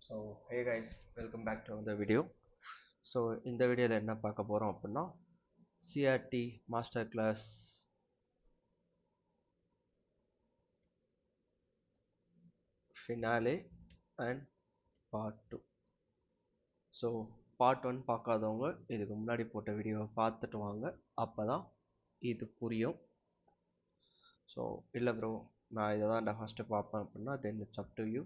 So hey guys, welcome back to another video. So இந்த வீடியோல என்ன பார்க்க போறோம் அப்படின்னா CRT master class finale and part 2. So part 1 பார்க்காதவங்க இதுக்கு முன்னாடி போட்ட வீடியோவை பார்த்துட்டு வாங்க, அப்பதான் இது புரியும். ஸோ இல்லை ப்ரோ நான் இதை தான் ஃபஸ்ட்டு பார்ப்பேன் அப்படின்னா then it's up to you.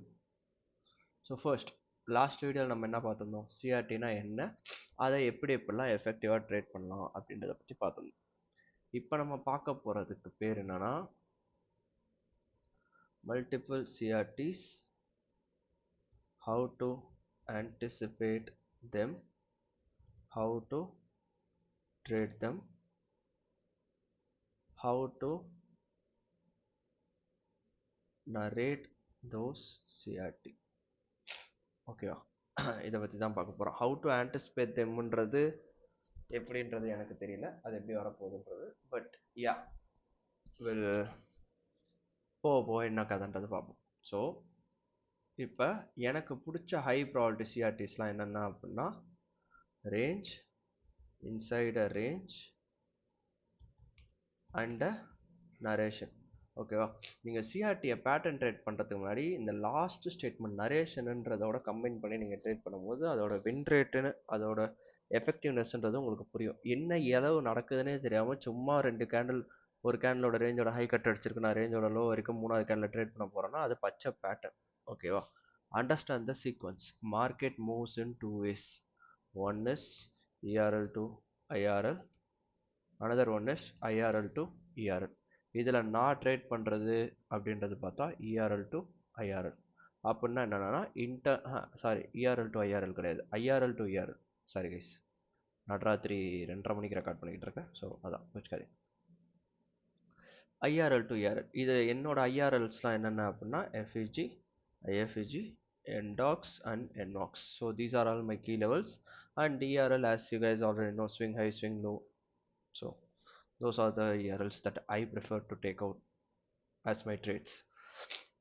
So first last வீடியோவில் நம்ம என்ன பார்த்துருந்தோம், சிஆர்டினா என்ன, அதை எப்படிலாம் எஃபெக்டிவாக ட்ரேட் பண்ணலாம் அப்படின்றத பற்றி பார்த்துருந்தோம். இப்போ நம்ம பார்க்க போகிறதுக்கு பேர் என்னன்னா multiple CRTs, how to anticipate them, how to trade them, how to narrate those CRT. ஓகேவா, இதை பற்றி தான் பார்க்க போகிறோம். how to anticipate themன்றது எப்படின்றது எனக்கு தெரியல, அது எப்படி வரப்போகுதுன்றது. பட் யா வில் போக என்ன கதைன்றது பார்ப்போம். ஸோ இப்போ எனக்கு பிடிச்ச ஹை ப்ராபபிலிட்டி சிஆர்டிஸ்லாம் என்னென்ன அப்படின்னா range, inside a range and narration. ஓகேவா, நீங்கள் சிஆர்டியை பேட்டர்ன் ட்ரேட் பண்ணுறதுக்கு முன்னாடி இந்த லாஸ்ட் ஸ்டேட்மெண்ட் நரேஷனுன்றதோட கம்பைன் பண்ணி நீங்கள் ட்ரேட் பண்ணும்போது அதோட வின் ரேட்டுன்னு அதோட எஃபெக்டிவ்னஸ்ன்றது உங்களுக்கு புரியும். என்ன எதவு நடக்குதுன்னே தெரியாமல் சும்மா ரெண்டு கேண்டில், ஒரு கேண்டலோட ரேஞ்சோட ஹை கட் அடிச்சிருக்கு, நான் ரேஞ்சோட லோ வரைக்கும் மூணாவது கேண்டில் ட்ரேட் பண்ண போகிறேன்னா அது பச்சை பேட்டர்ன். ஓகேவா, understand the sequence. Market moves in two ways. One is ERL to IRL, another one is IRL to ERL. இதில் நான் ட்ரேட் பண்ணுறது அப்படின்றது பார்த்தா ERL to IRL. அப்படின்னா என்னென்னா ERL to IRL கிடையாது, IRL to ERL. Sorry guys, நான் ராத்திரி 2:30 மணிக்கு ரெக்கார்ட் பண்ணிக்கிட்டு இருக்கேன். ஸோ அதான் வச்சுக்காது. IRL to ERL, இது என்னோட IRLஸ்லாம் என்னென்ன அப்படின்னா FEG, IFEG, NDOX and NOX. So these are all my key levels. And ERL, as you guys already know, swing high, swing low. So those are the ERLs that I prefer to take out as my trades.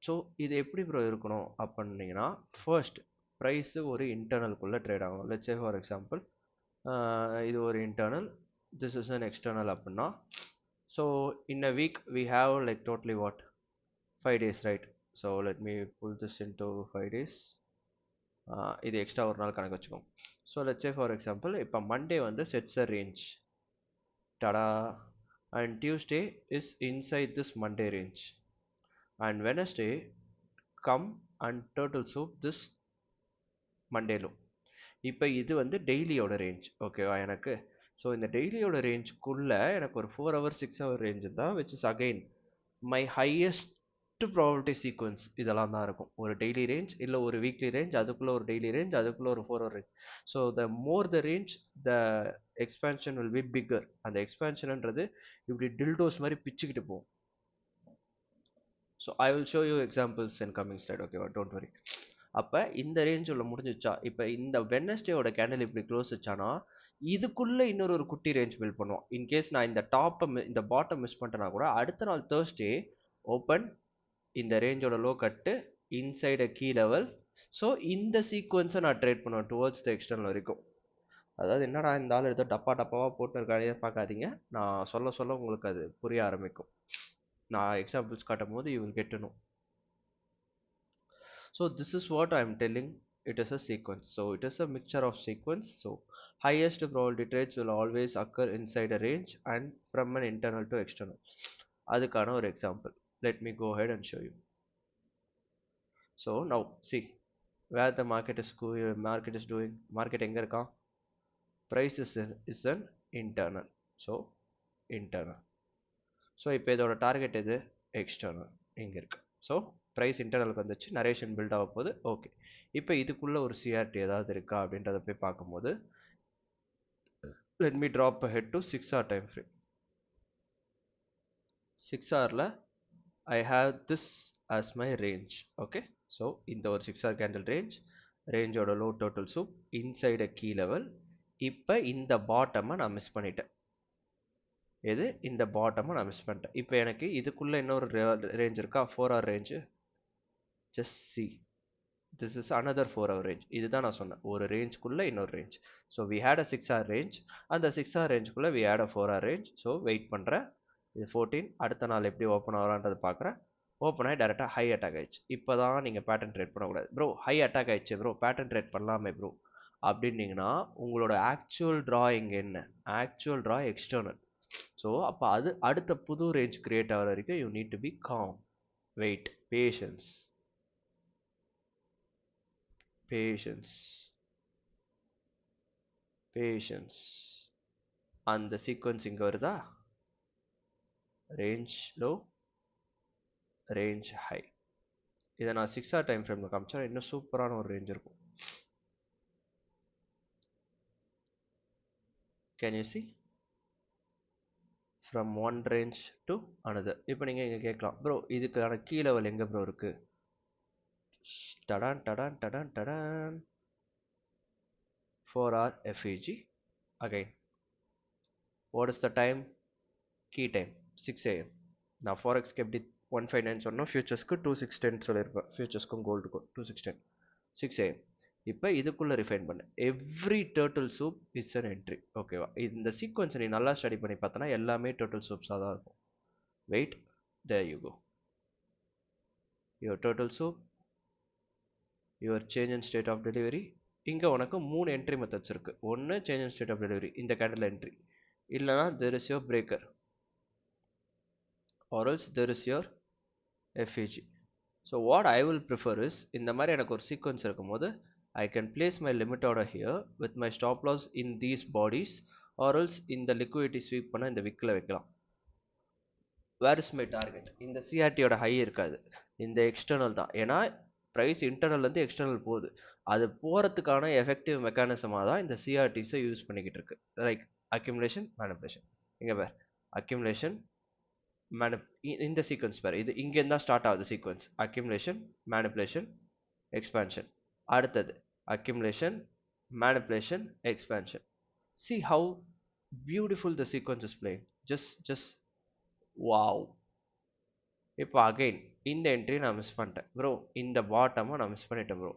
So இது எப்படி bro இருக்கணும் அப்படின்னீங்கன்னா, first price ஒரு இன்டர்னல்குள்ளே trade ஆகணும். Let's say for example இது ஒரு internal, this is an external அப்படின்னா, so in a week we have like totally what 5 days, right? So let me pull this into 5 days. இது extra ஒரு நாள் கணக்கு வச்சுக்கோங்க. So let's say for example இப்போ Monday வந்து sets a range, tada, and Tuesday is inside this Monday range, and Wednesday come and turtle soup this Monday low. இப்போ இது வந்து டெய்லியோட ரேஞ்ச். ஓகேவா எனக்கு. ஸோ இந்த டெய்லியோட ரேஞ்சுக்குள்ளே எனக்கு ஒரு 4 hour 6 hour ரேஞ்ச் தான், which is again my highest probability sequence. இதெல்லாம் தான் இருக்கும். ஒரு டெய்லி ரேஞ்ச் இல்லை ஒரு வீக்லி ரேஞ்ச், அதுக்குள்ளே ஒரு டெய்லி ரேஞ்ச், அதுக்குள்ளே ஒரு 4 hour range. So the more the range the expansion will be bigger. அந்த எக்ஸ்பேன்ஷன்ன்றது இப்படி டில்டோஸ் மாதிரி பிச்சுக்கிட்டு போகும். So I will show you examples in coming slide. ஓகேவா, டோன்ட் வரி. அப்போ இந்த ரேஞ்ச் உள்ள முடிஞ்சிச்சா, இப்போ இந்த வெட்னஸ்டேயோட கேண்டில் இப்படி க்ளோஸ் வச்சானா இதுக்குள்ளே இன்னொரு குட்டி ரேஞ்ச் பில்ட் பண்ணுவோம். இன்கேஸ் நான் இந்த டாப்பை இந்த பாட்டம் மிஸ் பண்ணிட்டேன்னா கூட அடுத்த நாள் தேர்ஸ்டே ஓப்பன் இந்த ரேஞ்சோட low cut inside a key level. So இந்த சீக்வன்ஸை நான் ட்ரேட் பண்ணுவேன் டுவர்ட்ஸ் த எக்ஸ்டர்னல் வரைக்கும். அதாவது என்னடா இந்த ஆள் எடுத்து டப்பாவாக போட்டு இருக்காதே பார்க்காதீங்க, நான் சொல்ல சொல்ல உங்களுக்கு அது புரிய ஆரம்பிக்கும். நான் எக்ஸாம்பிள்ஸ் காட்டும் போது you will get to know. So this is what I am telling, it is a sequence. So it is a mixture of sequence. So highest probability trades will always occur inside a range and from an internal to external. அதுக்கான ஒரு example, let me go ahead and show you. So now see where the market is doing. Market எங்க இருக்கா, price is an internal. So internal. So இப்போ இதோட target எது, external இங்கே இருக்கு. So price இன்டர்னலுக்கு வந்துச்சு, நரேஷன் பில்ட் ஆக போகுது. ஓகே, இப்போ இதுக்குள்ளே ஒரு சிஆர்டி ஏதாவது இருக்கா அப்படின்றத போய் பார்க்கும்போது let me drop ahead to 6 hour time frame. 6 hourல I have this as my range. Okay, so இந்த ஒரு 6 hour கேண்டில் ரேஞ்சோட low turtle soup inside a key level. இப்போ இந்த பாட்டமை நான் மிஸ் பண்ணிட்டேன். எது, இந்த பாட்டமை நான் மிஸ் பண்ணிட்டேன். இப்போ எனக்கு இதுக்குள்ளே இன்னொரு ரேஞ்ச் இருக்கா, 4 hour range. Just C, this is another 4-hour range. இதுதான் நான் சொன்னேன், ஒரு ரேஞ்சுக்குள்ள இன்னொரு range. So we had a 6-hour range, அந்த 6-hour ரேஞ்சுக்குள்ள we had a 4-hour range. So wait பண்ணுறேன், இது 14, அடுத்த நாள் எப்படி ஓப்பன் ஆகலான்றது பார்க்குறேன். ஓப்பன் ஆகி டேரெக்டாக ஹை அட்டாக் ஆயிடுச்சு. இப்போ தான் நீங்கள் பேட்டர்ன் ட்ரேட் பண்ணக்கூடாது. ப்ரோ ஹை அட்டாக் ஆயிடுச்சு ப்ரோ, பேட்டர்ன் ட்ரேட் பண்ணலாமே ப்ரோ அப்படின்னீங்கன்னா, உங்களோட ஆக்சுவல் ட்ரா இங்கே என்ன? Actual draw external. ஸோ அப்போ அது அடுத்த புது ரேஞ்ச் கிரியேட் ஆகிற வரைக்கும் you need to be calm, wait, patience, patience, patience. அந்த சீக்வன்ஸ் இங்கே வருதா? Range low, range high. இதை நான் 6-hour டைம் ஃப்ரேமில் காமிச்சா இன்னும் சூப்பரான ஒரு ரேஞ்ச் இருக்கும். Can you see from one range to another? இப்போ நீங்கள் இங்கே கேட்கலாம், ப்ரோ இதுக்கான கீ லெவல் எங்கே ப்ரோ இருக்குது? டடான் டடான் டடான் டடான் 4-hour FEG. Again, what is the time? Key time 6 AM. நான் ஃபாரெக்ஸ்க்கு எப்படி 159 சொன்னோம், ஃபியூச்சர்ஸ்க்கு 2610 சொல்லியிருப்பேன். ஃபியூச்சர்ஸ்க்கும் கோல்டுக்கும் 2610, 6 AM. இப்போ இதுக்குள்ளே ரிஃபைன் பண்ண every turtle soup is an entry. ஓகேவா? இந்த சீக்வன்ஸை நீ நல்லா ஸ்டடி பண்ணி பார்த்தனா எல்லாமே டர்ட்டில் சூப்ஸாக தான் இருக்கும். Wait, there you go, your turtle soup, your change in state of delivery. இங்கே உனக்கு 3 என்ட்ரி மெத்தட்ஸ் இருக்குது. ஒன்று change in state of delivery, இந்த கேண்டில் என்ட்ரி, இல்லைனா there is your breaker, or else there is your FEG. So what I will prefer is, இந்த மாதிரி எனக்கு ஒரு சீக்வன்ஸ் இருக்கும்போது I can place my limit order here with my stop loss in these bodies, or else இந்த liquidity sweep பண்ண இந்த விக்கில் வைக்கலாம். Where is my target? இந்த CRTயோட ஹை இருக்காது, இந்த எக்ஸ்டர்னல் தான். ஏன்னா ப்ரைஸ் இன்டர்னல்லேருந்து எக்ஸ்டர்னல் போகுது, அது போகிறதுக்கான எஃபெக்டிவ் மெக்கானிசமாக தான் இந்த சிஆர்டிஸை யூஸ் பண்ணிக்கிட்டு இருக்கு. Like accumulation, manipulation. இங்கே பேர் அக்யூமுலேஷன், இந்த சீக்வன்ஸ் பேர், இது இங்கேருந்து தான் ஸ்டார்ட் ஆகுது சீக்வன்ஸ். Accumulation, manipulation, expansion. அடுத்தது accumulation, manipulation, expansion. See how beautiful the sequence is playing. Just wow. இப்போ அகைன் இந்த என்ட்ரி நான் மிஸ் பண்ணிட்டேன் ப்ரோ, இந்த பாட்டமாக நான் மிஸ் பண்ணிட்டேன் ப்ரோ.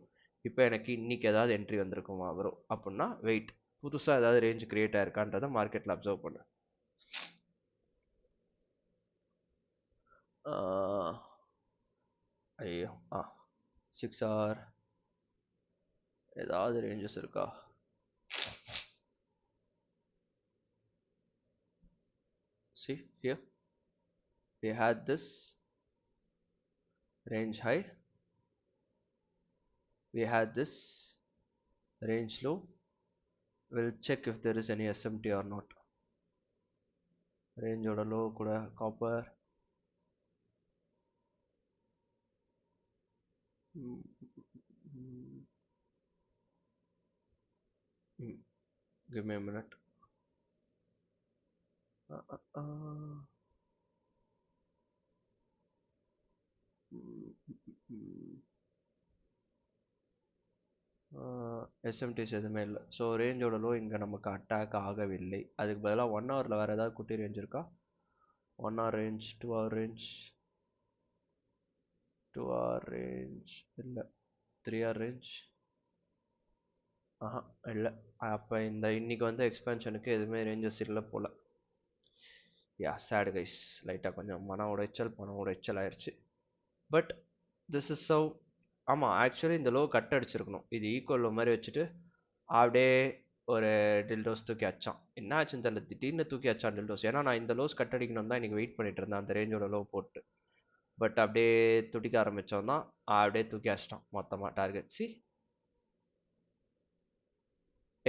இப்போ எனக்கு இன்னைக்கு ஏதாவது என்ட்ரி வந்திருக்குமா ப்ரோ அப்படின்னா, வெயிட், புதுசாக ஏதாவது ரேஞ்ச் கிரியேட் ஆயிருக்கான்றதை மார்க்கெட்டில் அப்சர்வ் பண்ணு. ஐயோ 6-hour ஏதாவது ரேஞ்சஸ் இருக்கா? See here, we had this range high, we had this range low. We'll check if there is any SMT or not. Range oda low kuda copper, give me a minute. எஸ்எம்டிஸ் எதுவுமே இல்லை. So ரேஞ்சோட low இங்கே நமக்கு attack ஆகவில்லை. அதுக்கு பதிலாக 1 ஹவரில் வேறு ஏதாவது குட்டி ரேஞ்ச் இருக்கா? 1 hour range, 2 hour range, 2 hour range இல்லை, 3 hour ரேஞ்ச் இல்லை. அப்போ இந்த இன்னைக்கு வந்து எக்ஸ்பென்ஷனுக்கு எதுவுமே ரேஞ்சஸ் இல்லை போல். யா, சேடு கைஸ், லைட்டாக கொஞ்சம் மன உடைச்சல் ஆயிடுச்சு. பட் திஸ் இஸ் சவ். ஆமாம், ஆக்சுவலி இந்த லோ கட் அடிச்சிருக்கணும். இது ஈக்குவல் லோ மாதிரி வச்சுட்டு அப்படியே ஒரு டில்டோஸ் தூக்கி அச்சான். என்ன ஆச்சுன்னு தெரியல, திடீர்னு தூக்கி அச்சான் டில்டோஸ். ஏன்னா நான் இந்த லோஸ் கட் அடிக்கணும் தான் இன்றைக்கி வெயிட் பண்ணிட்டு இருந்தேன், அந்த ரேஞ்சோட லோ போட்டு. பட் அப்படியே துடிக்க ஆரம்பித்தோம் தான், அப்படியே தூக்கி அச்சிட்டான் மொத்தமாக டார்கெட். C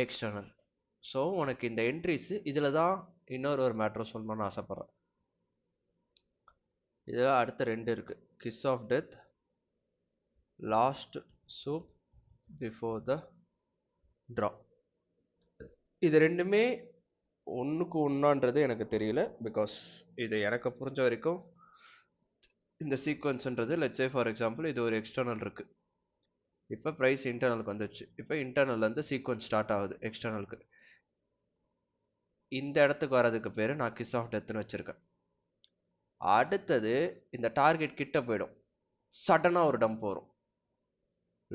external. ஸோ உனக்கு இந்த என்ட்ரிஸ் இதில் தான் இன்னொரு மேட்ரு சொல்லணும்னு ஆசைப்பட்றேன். இதில் அடுத்த 2 இருக்குது, kiss of death, last soup before the draw. இது ரெண்டுமே ஒன்றுக்கு ஒன்றான்றது எனக்கு தெரியல. பிகாஸ் இது எனக்கு புரிஞ்ச வரைக்கும் இந்த சீக்வன்ஸ்ன்றது, லெட்ஸ் சே ஃபார் எக்ஸாம்பிள் இது ஒரு எக்ஸ்டர்னல் இருக்குது, இப்போ ப்ரைஸ் இன்டர்னலுக்கு வந்துச்சு, இப்போ இன்டர்னல்லேருந்து சீக்வன்ஸ் ஸ்டார்ட் ஆகுது எக்ஸ்டர்னலுக்கு. இந்த இடத்துக்கு வரதுக்கு பேர் நான் கிஸ் ஆஃப் டெத்துன்னு வச்சுருக்கேன். அடுத்தது இந்த டார்கெட் கிட்ட போயிடும், சடனாக ஒரு டம்ப் வரும்,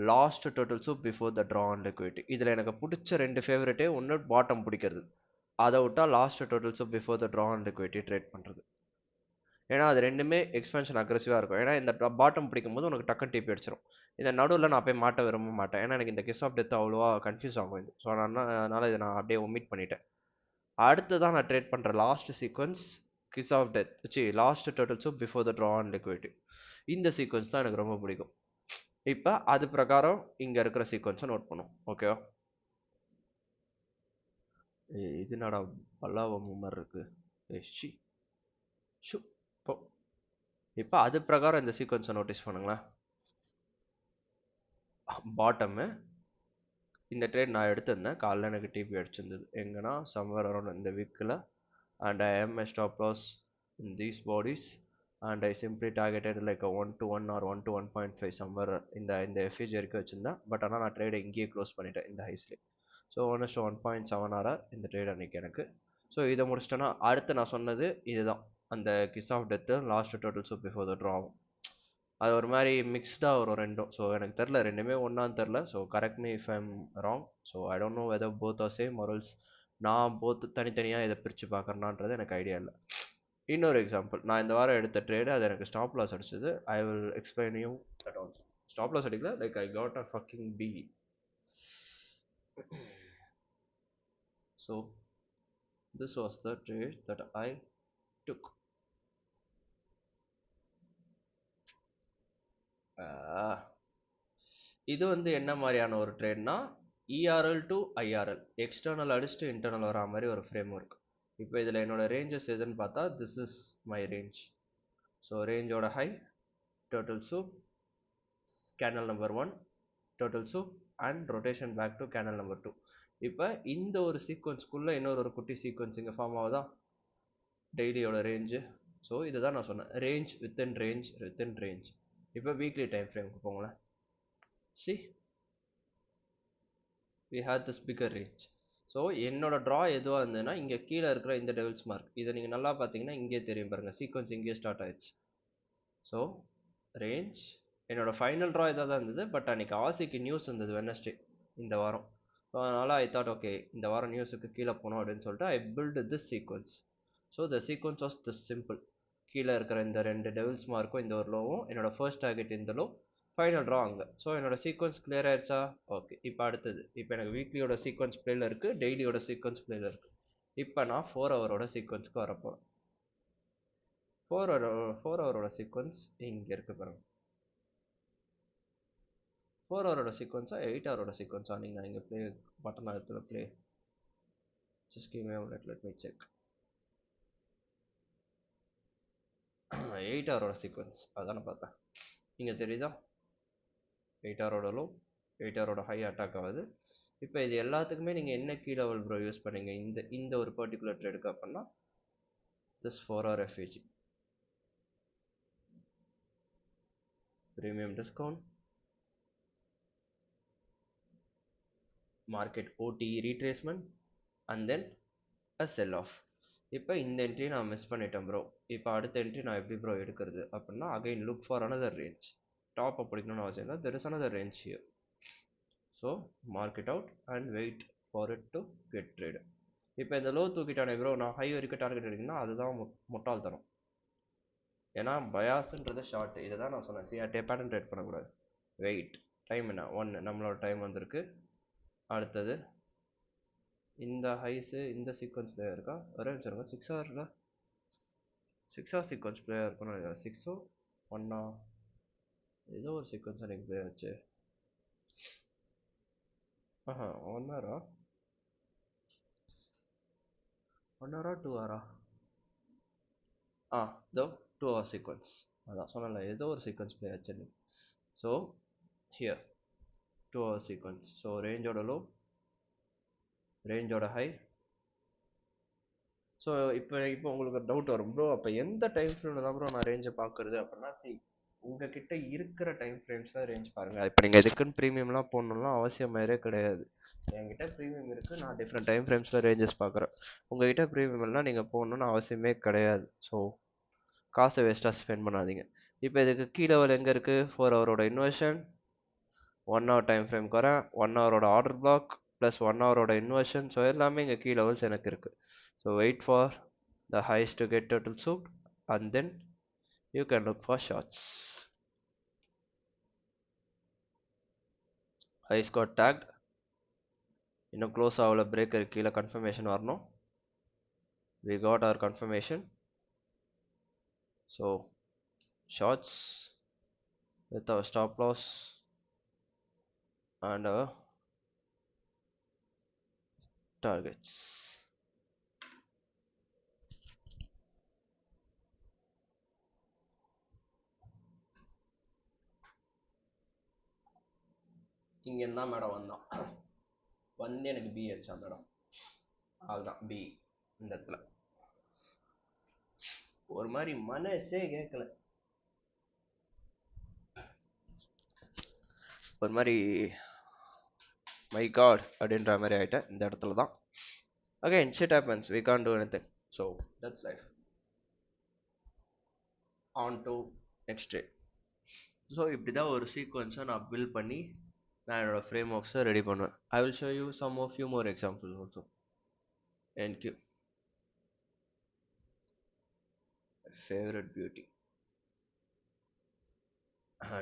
last total soup before the draw and liquidity. இதில் எனக்கு பிடிச்ச 2 ஃபேவரட்டே ஒன்று பாட்டம் பிடிக்கிறது, அதை விட்டா last total soup before the draw and liquidity trade பண்ணுறது. ஏன்னா அது ரெண்டுமே எக்ஸ்பென்ஷன் அக்ரெசிவாக இருக்கும். ஏன்னா இந்த பாட்டம் பிடிக்கும் போது உனக்கு டக்குன்னு டிபி அடிச்சிடும். இந்த நடுவில் நான் போய் மாட்ட விரும்ப மாட்டேன், ஏன்னா எனக்கு இந்த கிஸ் ஆஃப் டெத் அவ்வளோவா கன்ஃபியூஸ் ஆகும் இது. ஸோ அதனால் இதை நான் அப்படியே ஒமிட் பண்ணிட்டேன். அடுத்து தான் நான் ட்ரேட் பண்ணுற last sequence kiss of death last total soup before the draw and liquidity. இந்த சீக்வன்ஸ் தான் எனக்கு ரொம்ப பிடிக்கும். இப்போ அது பிரகாரம் இங்கே இருக்கிற சீக்வன்ஸை நோட் பண்ணும். ஓகேவா? இது என்னடா பல்லாவ மாதிரி இருக்கு. ஷி ஷு போ. இப்போ அது பிரகாரம் இந்த சீக்வன்ஸை நோட்டீஸ் பண்ணுங்களேன். பாட்டமு இந்த ட்ரேட் நான் எடுத்திருந்தேன், காலைல எனக்கு டிபி அடிச்சிருந்தது எங்கன்னா சம்வேர் அரௌண்ட் இந்த வீக்கில். And I am a stop loss in these bodies and I simply targeted like a 1 to 1 or 1 to 1.5 somewhere இந்த FEG வரைக்கும் வச்சிருந்தேன். பட் ஆனால் நான் ட்ரேடை இங்கேயே க்ளோஸ் பண்ணிட்டேன் இந்த ஹைஸ்லேயே. ஸோ 1:1.7 ஆர் இந்த ட்ரேட் அன்றைக்கி எனக்கு. ஸோ இதை முடிச்சிட்டேன்னா அடுத்து நான் சொன்னது இதுதான், அந்த kiss of death last total soup before the draw ஆகும். அது ஒரு மாதிரி மிக்ஸ்டாக வரும் ரெண்டும். ஸோ எனக்கு தெரில ரெண்டுமே ஒன்றான்னு தெரில. So correct me if I'm wrong. So I don't know whether both are same or else நான் போத் தனித்தனியாக இதை பிரித்து பார்க்குறேன்னான்றது எனக்கு ஐடியா இல்லை. இன்னொரு எக்ஸாம்பிள், நான் இந்த வாரம் எடுத்த ட்ரேடு அது எனக்கு ஸ்டாப் லாஸ் அடிச்சது. I will explain you that also. Stop loss அடிக்கல, like I got a fucking B. So this was the trade that I took. இது வந்து என்ன மாதிரியான ஒரு ட்ரேட்னா, ERL டு IRL எக்ஸ்டர்னல் அடிச்சுட்டு இன்டர்னல் வரா மாதிரி ஒரு ஃப்ரேம் ஒர்க். இப்போ இதில் என்னோட ரேஞ்சஸ் எதுன்னு பார்த்தா, this is my range. So ரேஞ்சோட high turtle soup candle number 1 turtle soup and rotation back to candle number 2. இப்போ இந்த ஒரு சீக்வன்ஸ்க்குள்ளே இன்னொரு குட்டி சீக்வன்ஸ் இங்கே ஃபார்ம் ஆகுதா, டெய்லியோட ரேஞ்சு. ஸோ இதுதான் நான் சொன்னேன், range within range within range. இப்போ வீக்லி டைம் ஃப்ரேமுக்கு போங்களேன். see we had this bigger range. So என்னோட ட்ரா எதுவாக இருந்ததுன்னா இங்கே கீழே இருக்கிற இந்த டெவில்ஸ் மார்க், இதை நீங்கள் நல்லா பார்த்தீங்கன்னா இங்கே தெரியும் பாருங்கள், சீக்வன்ஸ் இங்கே ஸ்டார்ட் ஆயிடுச்சு. ஸோ ரேஞ்ச் என்னோட ஃபைனல் ட்ரா இதாக தான் இருந்தது. பட் அன்றைக்கி ஆசிக்கு நியூஸ் இருந்தது வெட்னஸ்டே இந்த வாரம். ஸோ அதனால் ஐ தாட் ஓகே இந்த வாரம் நியூஸுக்கு கீழே போனோம் அப்படின்னு சொல்லிட்டு I build this sequence. So the sequence was this simple. கீழே இருக்கிற இந்த 2 டெவில்ஸ் மார்க்கும் இந்த ஒரு லோவும், என்னோட ஃபர்ஸ்ட் டார்கெட் இந்த லோ, ஃபைனல் ட்ரா அங்கே. ஸோ என்னோட சீக்வன்ஸ் கிளியர் ஆயிடுச்சா? ஓகே. இப்போ அடுத்தது, இப்போ எனக்கு வீக்லியோட சீக்வன்ஸ் பிளேயில் இருக்குது, டெய்லியோட சீக்வன்ஸ் பிளேயில் இருக்குது. இப்போ நான் 4 ஹவரோட சீக்வன்ஸ்க்கு வரப்போகிறேன். 4 ஹவரோட சீக்வன்ஸ் இங்கே இருக்கு பாருங்க. 4 ஹவரோட சீக்வன்ஸா 8 ஹவரோட சீக்வன்ஸா? நீங்கள் இங்கே ப்ளே பட்டன் இடத்துல play just give me a minute, let me check. 8 ஹவரோட சீக்வன்ஸ் அதான பார்த்தேன். இங்கே தெரியுதா, 8 ஹவரோட லோ 8 ஹவரோட ஹை அட்டாக் ஆகுது. இப்போ இது எல்லாத்துக்குமே நீங்கள் என்ன கீ லெவல் ப்ரோ யூஸ் பண்ணீங்க இந்த ஒரு பர்டிகுலர் ட்ரேடுக்கு அப்படின்னா, this 4 hour FEG premium discount, market OTE retracement and then a sell off. இப்போ இந்த என்ட்ரி நான் மிஸ் பண்ணிட்டேன் ப்ரோ. இப்போ அடுத்த என்ட்ரி நான் எப்படி ப்ரோ எடுக்கிறது அப்படின்னா, again look for another range. Top பிடிக்கணும்னு அவசியம் இல்லை, there is another range here. So mark it out and wait for it to get traded. இப்போ இந்த லோ தூக்கிட்டானே ப்ரோ, நான் ஹை வரைக்கும் டார்கெட் எடுக்கணும்னா அதுதான் முட்டாள்தனம். ஏன்னா பயாஸ்ன்றது ஷார்ட், இதை தான் நான் சொன்னேன், சிஆர்டே பேட்டர்ன் ட்ரேட் பண்ணக்கூடாது. வெயிட், டைம் என்ன 1, நம்மளோட டைம் வந்திருக்கு. அடுத்தது இந்த ஹைஸு இந்த சீக்வன்ஸ் பிளேயர் இருக்கா, ஒரே நிமிஷம் 6 ஹவரில் 6 hour சீக்வன்ஸ் பிளேயர் இருக்கணும். 6 1 ஏதோ ஒரு சீக்வன்ஸ் எனக்கு பிளே ஆச்சு. 1 hour 1 hour 2 hour இதோ 2 hour சீக்வன்ஸ். அதான் சொன்னல, ஏதோ ஒரு சீக்வன்ஸ் பிளே ஆச்சுன்னு. So here 2 hour sequence. So ரேஞ்சோட லோ ரேஞ்சோட ஹை. ஸோ இப்போ உங்களுக்கு டவுட் வரும் ப்ரோ, அப்போ எந்த டைம் ஃப்ரேமில் தான் ப்ரோ நான் ரேஞ்சை பார்க்குறது அப்படின்னா, உங்ககிட்ட இருக்கிற டைம் ஃப்ரேம்ஸ் தான் ரேஞ்ச் பாருங்கள். இப்போ நீங்கள் எதுக்குன்னு ப்ரீமியம்லாம் போடணும்லாம் அவசியம் மாதிரியே கிடையாது. என்கிட்ட ப்ரீமியம் இருக்குது, நான் டிஃப்ரெண்ட் டைம் ஃப்ரேம்ஸில் ரேஞ்சஸ் பார்க்குறேன். உங்கள்கிட்ட ப்ரீமியம்லாம் நீங்கள் போடணுன்னு அவசியமே கிடையாது. ஸோ காசை வேஸ்ட்டாக ஸ்பெண்ட் பண்ணாதீங்க. இப்போ இதுக்கு கீ லெவல் எங்கே இருக்குது, 4 ஹவரோட இன்வெர்ஷன் 1 hour டைம் ஃப்ரேம்க்கு வரேன். 1 ஹவரோட ஆர்டர் பிளாக் ப்ளஸ் 1 ஹவரோட இன்வர்ஷன். ஸோ எல்லாமே இங்கே கீ லெவல்ஸ் எனக்கு இருக்குது. So wait for the highs to get turtle soup and then you can look for shots. Highs got tagged. இன்னும் க்ளோஸ் ஆகல, பிரேக்கர் கீழே கன்ஃபர்மேஷன் வரணும். We got our confirmation. So shots with our stop loss and our targets. இங்கே தான் madam வந்தான், வந்து எனக்கு B அடிச்சான் மேடம். அதுதான் பி. இந்த இடத்துல ஒரு மாதிரி மனசே கேட்கல, ஒரு மாதிரி மை காட் அப்படின்ற மாதிரி ஆயிட்டேன் இந்த இடத்துல தான். Again shit happens, we can't do anything, so that's life. On to next day. So இப்படி தான் ஒரு சீக்வன்ஸை நான் பில்ட் பண்ணி நான் என்னோட ஃப்ரேம் ஒர்க்ஸை ரெடி பண்ணுவேன். I will show you some of few more examples also. Thank you. Favourite beauty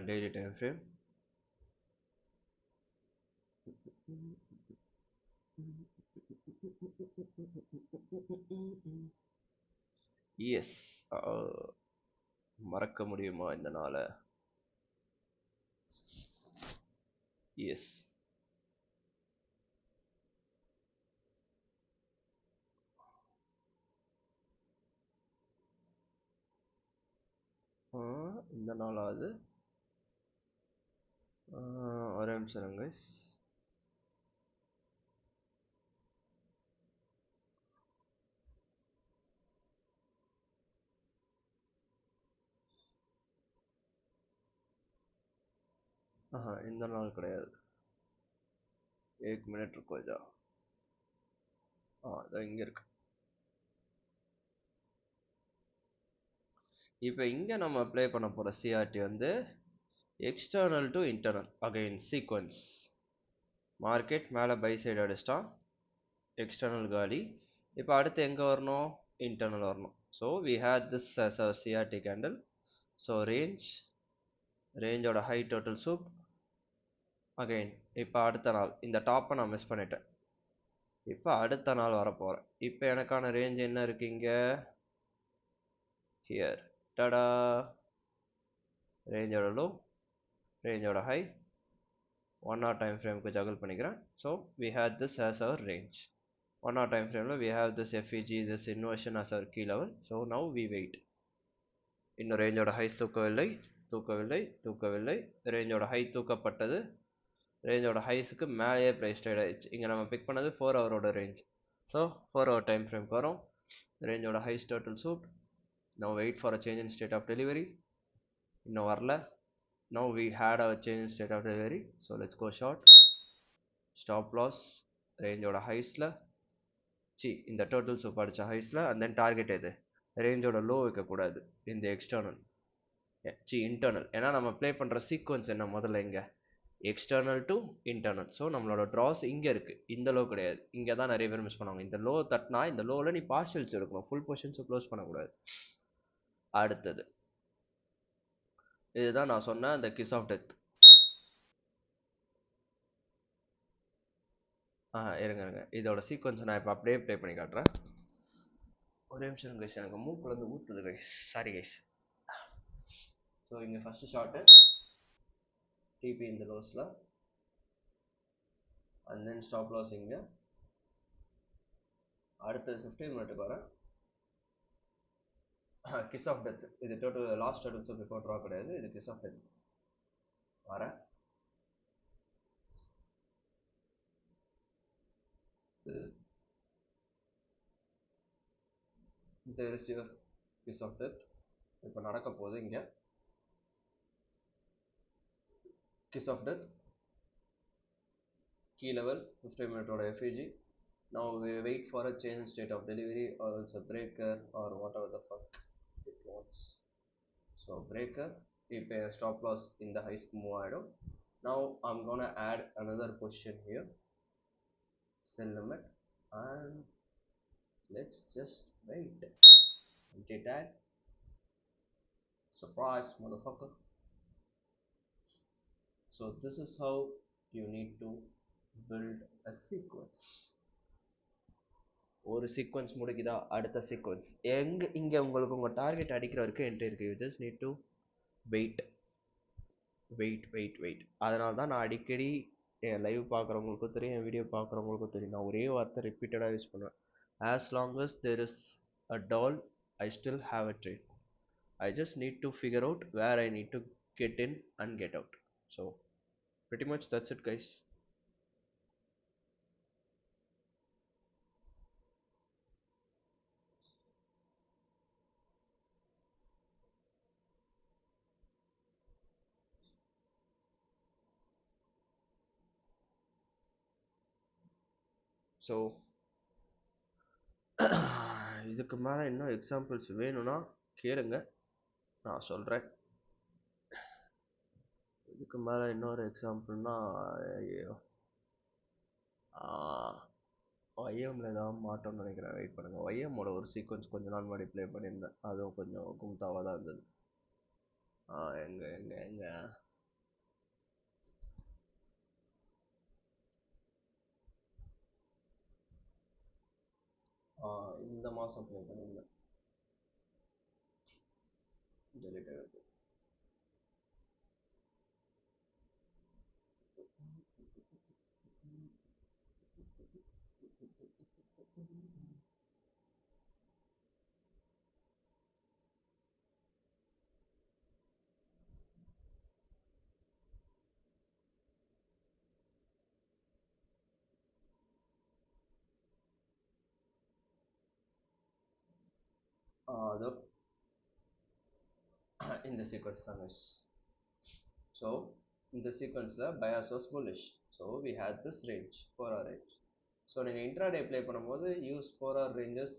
daily time frame. Yes, மறக்க முடியுமா இந்த நாளை? எஸ், இந்த நாளாவது ஒரே நிமிஷம் கைஸ். இந்த நாள் கிடையாது. एक मिनट रुको जा. இதோ இங்க இருக்கு. இப்போ இங்க நம்ம அப்ளை பண்ண போற சிஆர்டி வந்து external to internal. Again sequence market மேலே பை சைடு அடிச்சிட்டா, எக்ஸ்டர்னல் காலி. இப்போ அடுத்து எங்கே வரணும்? இன்டர்னல் வரணும். So we had this as our CRT candle. So ரேஞ்சோட ஹை டோட்டல் சூப். அகைன் இப்போ அடுத்த நாள் இந்த டாப்பை நான் மிஸ் பண்ணிட்டேன். இப்போ அடுத்த நாள் வரப்போகிறேன். இப்போ எனக்கான ரேஞ்ச் என்ன இருக்கு இங்கே? ஹியர் டடா, ரேஞ்சோட லோ, ரேஞ்சோட ஹை, 1 hour டைம் ஃப்ரேமுக்கு ஜகல் பண்ணிக்கிறேன். So we had this as our range. 1 hour time ஃப்ரேமில் we have this FEG, this inversion as our key level. So now we wait. இன்னும் ரேஞ்சோட highs தூக்கவில்லை, ரேஞ்சோட high தூக்கப்பட்டது. ரேஞ்சோட ஹைஸுக்கு மேலேயே price trade ஆயிடுச்சு. இங்கே நம்ம pick பண்ணது 4 ஹவரோட ரேஞ்ச். ஸோ 4 hour டைம் ஃப்ரேம்க்கு வரும். ரேஞ்சோட highs turtle soup. now wait for a change in state of delivery. இன்னும் வரல. now we had a change in state of delivery, so let's go short. stop loss ரேஞ்சோட ஹைஸில், இந்த total soup அடிச்ச ஹைஸில். And then target எது? ரேஞ்சோட low வைக்கக்கூடாது இந்த external internal. ஏன்னா நம்ம play பண்ணுற சீக்வன்ஸ் என்ன? முதல்ல இங்கே எக்ஸ்டர்னல் டு இன்டர்னல். ஸோ நம்மளோட ட்ராஸ் இங்கே இருக்குது, இந்த லோ கிடையாது. இங்கே தான் நிறைய பேர் மிஸ் பண்ணுவாங்க. இந்த லோ தட்டினா இந்த லோவில் நீ பார்ஷியல்ஸ் எடுக்கணும், ஃபுல் பொசிஷன்ஸை க்ளோஸ் பண்ணக்கூடாது. அடுத்தது இதுதான் நான் சொன்ன அந்த கிஸ் ஆஃப் டெத். இருங்க இதோட சீக்வன்ஸ் நான் இப்போ அப்படியே ப்ளே பண்ணி காட்டுறேன். ஒரே நிமிஷம் கைஸ், எனக்கு மூக்குலேருந்து ஊற்றுது கைஸ், சாரி கைஸ். ஸோ இங்கே ஃபஸ்ட்டு ஷார்ட்டு டிபி இந்த லோஸில், அண்ட் தென் ஸ்டாப் லாஸ் இங்கே. அடுத்தது 15 மினிட்டுக்கு வரேன். Kiss of death. இது turtle last turtle soup before draw கிடையாது, இது கிஸ் ஆஃப் டெத். வரேன். There is your kiss of death. இப்போ நடக்க போகுது இங்கே kiss of death. key level 15 minute ஓட FEG. now we wait for a change in state of delivery or else a breaker or whatever the fuck it wants. so breaker. இப்போ stop loss இந்த ஹைஸ்க்கு move ஆகிடும். Now I'm gonna add another position here, cell limit, and let's just wait. Empty tag, surprise, motherfucker. So this is how you need to build a sequence. ஒரு sequence முடிக்குதா, அடுத்த sequence இங்கே உங்களுக்கு உங்கள் target அடிக்கிற வரைக்கும் என்கிட்ட இருக்கு. You just need to wait wait. அதனால தான் நான் அடிக்கடி என் லைவ் பார்க்குறவங்களுக்கும் தெரியும், என் வீடியோ பார்க்குறவங்களுக்கும் தெரியும், நான் ஒரே வார்த்தை ரிப்பீட்டடாக யூஸ் பண்ணுவேன். As long as there is a doll, I still have a trade. I just need to figure out where I need to get in and get out. So pretty much that's it, guys. So இதுக்கு மேலே இன்னும் examples வேணும்னா கேளுங்க, நான் சொல்கிறேன். இதுக்கு மேலே இன்னொரு எக்ஸாம்பிள்னா ஒய்எம்மில் தான் மாட்டோம்னு நினைக்கிறேன். வெயிட் பண்ணுங்கள். ஒய்எம்மோட ஒரு சீக்வன்ஸ் கொஞ்ச நாள் முன்னாடி ப்ளே பண்ணியிருந்தேன், அதுவும் கொஞ்சம் கும்தாவாக தான் இருந்தது. எங்கே இந்த மாதம் ப்ளே பண்ணியிருந்தேன், டெலிட் ஆகிடுது. அதோ இந்த சீக்வன்ஸ் தான் மிஸ். ஸோ இந்த சீக்வன்ஸில் bias was bullish, so we had this range, 4 hour range. So நீங்கள் இன்ட்ராடே ப்ளே பண்ணும்போது யூஸ் 4 hour ranges,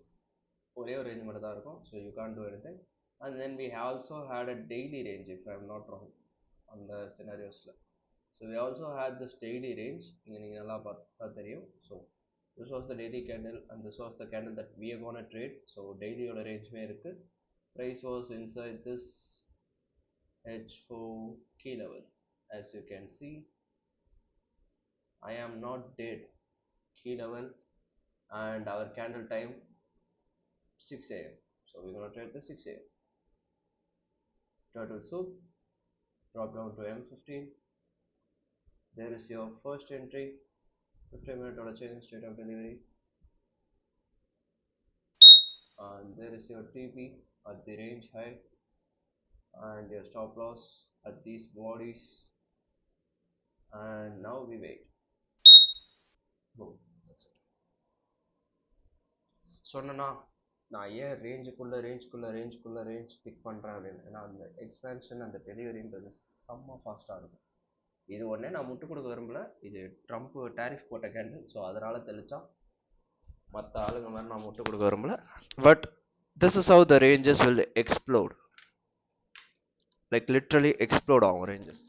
ஒரே ஒரு ரேஞ்ச் மட்டும் தான் இருக்கும். So you can do anything. And then we also had a daily range, if I am not wrong, அந்த சினாரியோஸில். So we also had this daily range, இங்கே நீங்கள் நல்லா பார்த்தா தெரியும். So this was the daily candle and this was the candle that we are gonna trade. So டெய்லியோட ரேஞ்சுமே இருக்குது. Price was inside this H4 key level. As you can see, I am not dead. Key level and our candle time 6 a.m. So we're gonna trade the 6 a.m. Turtle soup, drop down to M15. There is your first entry, 15-minute order change, state of delivery. And there is your TP at the range high and your stop loss at these bodies. And now we wait. Boom. That's it. சொன்னா நான் ஏன் range big பண்ணுறேன் அப்படின்னு, ஏன்னா அந்த expansion அந்த டெலிவரின்றது செம்ம ஃபாஸ்ட்டாக இருக்கும். இது ஒன்றே நான் முட்டு கொடுக்க விரும்பல, இது ட்ரம்ப் டேரிஃப் போட்ட கேண்டில், ஸோ அதனால் தெளிச்சா. மற்ற ஆளுங்க மாதிரி நான் முட்டு கொடுக்க விரும்பல. But this is how the ranges will explode, like literally explode ஆகும் ranges.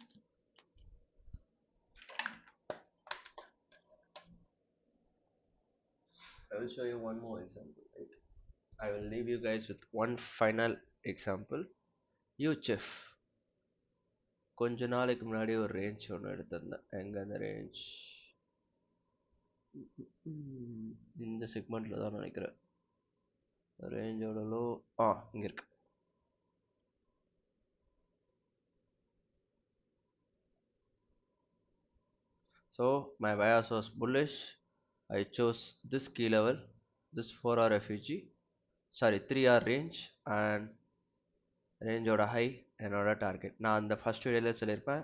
I will show you one more example, right? I will leave you guys with one final example. UCHF கொஞ்ச நாளைக்கு முன்னாடி ஒரு ரேஞ்ச் ஒன்று எடுத்திருந்தேன். எங்கே அந்த range? இந்த செக்மெண்ட்டில் தான் நினைக்கிறேன். ரேஞ்சோட லோ இங்கே இருக்கு. So my bias was bullish. I chose this key level, this 4 hour FUG, sorry 3 hour range and ரேஞ்சோட high என்னோட டார்கெட். நான் அந்த ஃபஸ்ட் வீடியோவில் சொல்லியிருப்பேன்,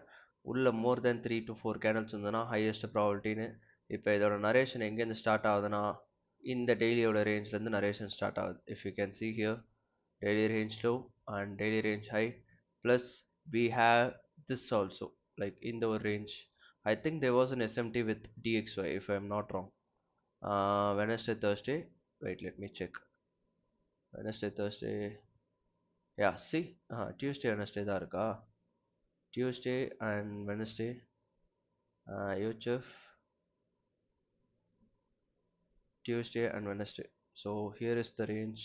உள்ள மோர் தென் 3 to 4 கேனல்ஸ் இருந்ததுன்னா ஹையஸ்ட் ப்ராபபிலிட்டின்னு. இப்போ இதோட நரேஷன் எங்கேருந்து ஸ்டார்ட் ஆகுதுன்னா இந்த டெய்லியோட ரேஞ்ச்லேருந்து நரேஷன் ஸ்டார்ட் ஆகுது. If you can see here, daily range low and daily range high, plus we have this also, like in the range. I think there was an SMT with DXY, if I am not wrong. Wednesday, Thursday, wait, let me check. Wednesday, Thursday, yeah, see, Tuesday, Wednesday தான் இருக்கா? Tuesday and Wednesday UHF Tuesday and Wednesday. So here is the range.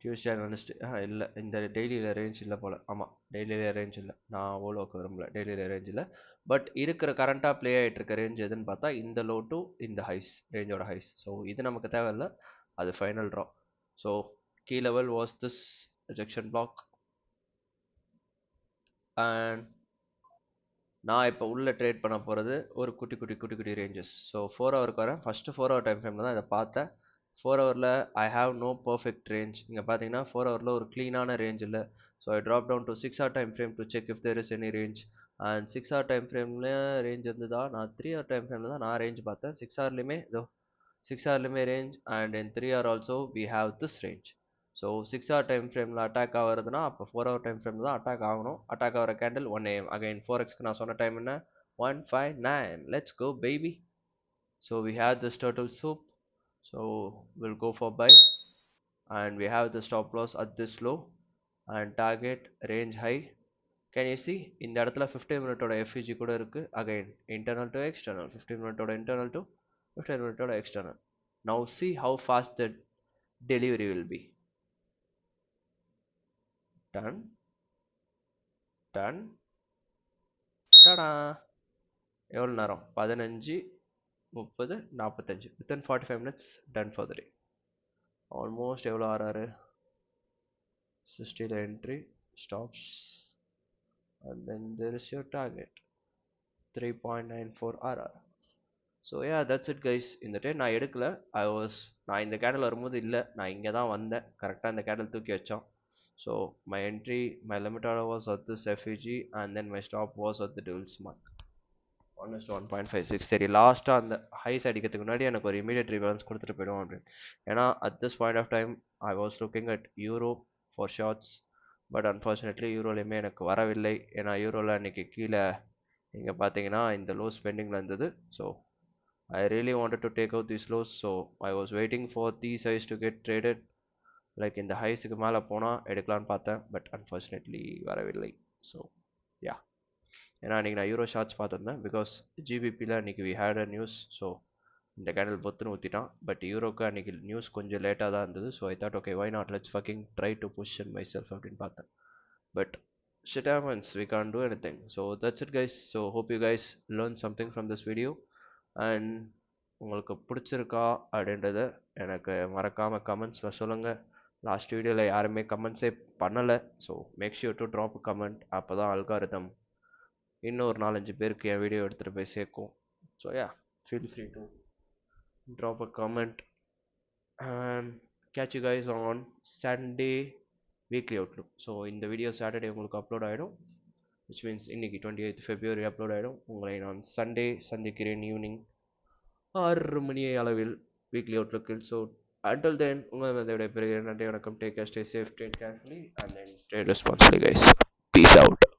Tuesday and Wednesday இல்லை இந்த டெய்லியில் range இல்லை போல். ஆமாம், டெய்லியில் range இல்லை. நான் அவ்வளோக்கு விரும்பல டெய்லியில் ரேஞ்ச் இல்லை. பட் இருக்கிற கரண்ட்டாக ப்ளே ஆகிட்டு இருக்க ரேஞ்ச் எதுன்னு பார்த்தா இந்த லோ டு இந்த ஹைஸ், ரேஞ்சோட ஹைஸ். ஸோ இது நமக்கு தேவையில்லை, அது final draw. So key level was this rejection block. And நான் இப்போ உள்ளே ட்ரேட் பண்ண போகிறது ஒரு குட்டி குட்டி குட்டி குட்டி ரேஞ்சஸ். ஸோ 4 ஹவருக்கு வரேன். ஃபஸ்ட்டு 4 ஹவர் டைம் ஃப்ரேமில் தான் இதை பார்த்தேன். 4 ஹவரில் I have no perfect range. இங்கே பார்த்தீங்கன்னா 4 ஹவரில் ஒரு க்ளீனான ரேஞ்ச் இல்லை. So I drop down to 6 hour time frame to check if there is any range. And 6 hour time ஃப்ரேமில் ரேஞ்ச் இருந்ததா? நான் 3 ஹவர் டைம் ஃப்ரேமில் தான் நான் ரேஞ்ச் பார்த்தேன். 6 ஹவர்லையுமே இதோ 6 ஹவர்லையுமே range, and in 3 hour also we have this range. So 6 hour time ஃப்ரேமில் அட்டாக் ஆகிறதுனா அப்போ 4 ஹவர் டைம் ஃப்ரேமில் தான் அட்டாக் ஆகணும். அட்டாக் ஆகிற கேண்டில் 1 AM. அகைன் 4xக்கு நான் சொன்ன டைம் என்ன? 159. Let's go baby. So we have this turtle soup, so we'll go for buy, and we have the stop loss at this low and target range high. Can you see இந்த இடத்துல 15 minute FEG கூட இருக்கு. again internal to external, 15 minute internal to 15 minute external. Now see how fast the delivery will be. Done, done, tada. எவ்வளோ நேரம்? 15, 30, 45. within 45 minutes done for the day. Almost எவ்வளோ ஆறாரு? 60 entry stops, and then there is your target 3.94 RR. So yeah, that's it guys. இந்த time நான் எடுக்கல. நான் இந்த candle வரும்போது இல்லை, நான் இங்கே தான் வந்தேன். கரெக்டாக இந்த கேண்டில் தூக்கி வச்சோம். So my entry, my limit order was at this FEG, and then my stop was at the devil's mask. 1:1.56. சரி, லாஸ்ட்டாக அந்த ஹைஸ் அடிக்கிறதுக்கு முன்னாடி எனக்கு ஒரு இமீடியட் ரீபேலன்ஸ் கொடுத்துட்டு போயிடுவோம் அப்படின்னு. ஏன்னா at this point of time I was looking at euro for shorts, but unfortunately யூரோலையுமே எனக்கு வரவில்லை. ஏன்னா யூரோவில் அன்றைக்கி கீழே இங்கே பார்த்தீங்கன்னா இந்த லோ ஸ்பெண்டிங்கில் இருந்தது. So I really wanted to take out these lows. So I was waiting for these highs to get traded. Like இந்த ஹைஸுக்கு மேலே போனால் எடுக்கலான்னு பார்த்தேன், பட் அன்ஃபார்ச்சுனேட்லி வரவில்லை. ஸோ யா, ஏன்னா அன்றைக்கி நான் யூரோ ஷார்ட்ஸ் பார்த்துருந்தேன். பிகாஸ் ஜிபிபியில் அன்றைக்கி we had a news. So இந்த கேண்டில் பொத்துன்னு ஊற்றிட்டான். பட் யூரோக்கு அன்றைக்கி நியூஸ் கொஞ்சம் லேட்டாக தான் இருந்தது. So I thought okay, why not, let's fucking try to position myself அப்படின்னு பார்த்தேன். But shit happens, we can't do anything. So that's it guys. So hope you guys learned something from this video, and உங்களுக்கு பிடிச்சிருக்கா அப்படின்றத எனக்கு மறக்காமல் கமெண்ட்ஸில் சொல்லுங்கள். Last வீடியோவில் யாருமே கமெண்ட்ஸே பண்ணலை. So make sure to drop comment. அப்போ தான் அல்காரிதம் இன்னும் ஒரு 4-5 பேருக்கு என் வீடியோ எடுத்துகிட்டு போய் சேர்க்கும். So yeah, feel free to drop a comment, and catch you guys on Sunday weekly outlook. So இந்த வீடியோ சாட்டர்டே உங்களுக்கு அப்லோட் ஆகிடும், which means இன்னைக்கு 28th February அப்லோட் ஆகிடும். உங்களை நான் சண்டே சந்திக்கிறேன் ஈவினிங் 6 மணி அளவில் வீக்லி அவுட்லுக்கில். ஸோ until then உங்கள் விடைபெறுகிறேன். நன்றி, வணக்கம். Take care, stay safe, trade carefully, and then trade responsibly guys. Peace out.